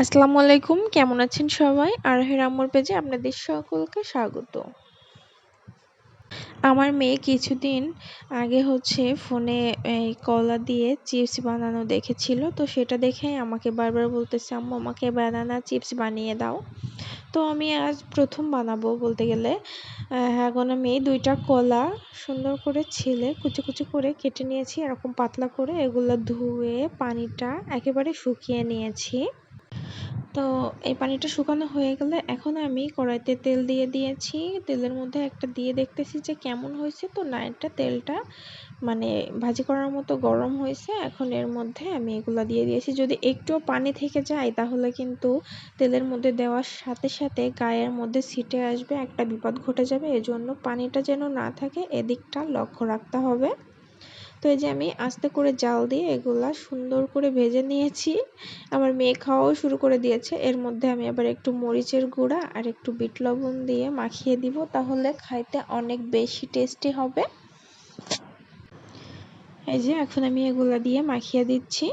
আসসালামু আলাইকুম, কেমন আছেন সবাই? আরহের আম্মুর পেজে আপনাদের সকলকে স্বাগত। আমার মেয়ে কিছুদিন আগে ফোনে এই কলা দিয়ে চিপস বানানো দেখেছিল, তো সেটা দেখে আমাকে বারবার বলতেছে, আম্মু আমাকে বানানা চিপস বানিয়ে দাও। তো আমি আজ প্রথম বানাবো বলতে গেলে। এখন আমি 2টা কলা সুন্দর করে ছিলে কুচি কুচি করে কেটে নিয়েছি, এরকম পাতলা করে। এগুলো ধুয়ে পানিটা একেবারে শুকিয়ে নিয়েছি। তো এই পানিটা শুকানো হয়ে গেলে এখন আমি কড়াইতে তেল দিয়ে দিয়েছি। তেলের মধ্যে একটা দিয়ে দেখতেছি যে কেমন হয়েছে। তো না, এটা তেলটা মানে ভাজি করার মতো গরম হয়েছে। এখন এর মধ্যে আমি এগুলা দিয়ে দিয়েছি। যদি একটুও পানি থেকে যায় তাহলে কিন্তু তেলের মধ্যে দেওয়ার সাথে সাথে গায়ের মধ্যে ছিটে আসবে, একটা বিপদ ঘটে যাবে। এজন্য পানিটা যেন না থাকে এদিকটা লক্ষ্য রাখতে হবে। তো এই যে আমি আস্তে করে জাল দিয়ে এগুলা সুন্দর করে ভেজে নিয়েছি। আমার মেয়ে খাওয়াও শুরু করে দিয়েছে। এর মধ্যে আমি আবার একটু মরিচের গুঁড়া আর একটু বিট লবণ দিয়ে মাখিয়ে দিব, তাহলে খাইতে অনেক বেশি টেস্টি হবে। এই যে এখন আমি এগুলা দিয়ে মাখিয়ে দিচ্ছি।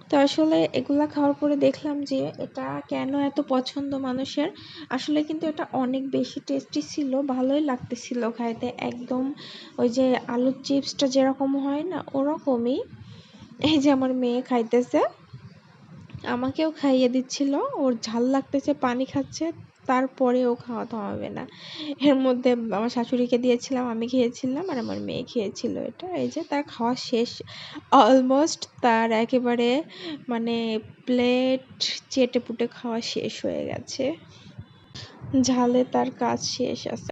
তো আসলে এগুলা খাওয়ার পরে দেখলাম যে এটা কেন এত পছন্দ মানুষের। আসলে কিন্তু এটা অনেক বেশি টেস্টি ছিল, ভালোই লাগতেছিল খাইতে। একদম ওই যে আলুর চিপসটা যেরকম হয় না, ওরকমই। এই যে আমার মেয়ে খাইতেছে, আমাকেও খাইয়ে দিচ্ছিল। ওর ঝাল লাগতেছে, পানি খাচ্ছে, তারপরেও খাওয়া থামাবে না। এর মধ্যে আমার শাশুড়িকে দিয়েছিলাম, আমি খেয়েছিলাম, আর আমার মেয়ে খেয়েছিল এটা। এই যে তার খাওয়া শেষ অলমোস্ট। তার একেবারে মানে প্লেট চেটে পুটে খাওয়া শেষ হয়ে গেছে। ঝালে তার কাজ শেষ আছে।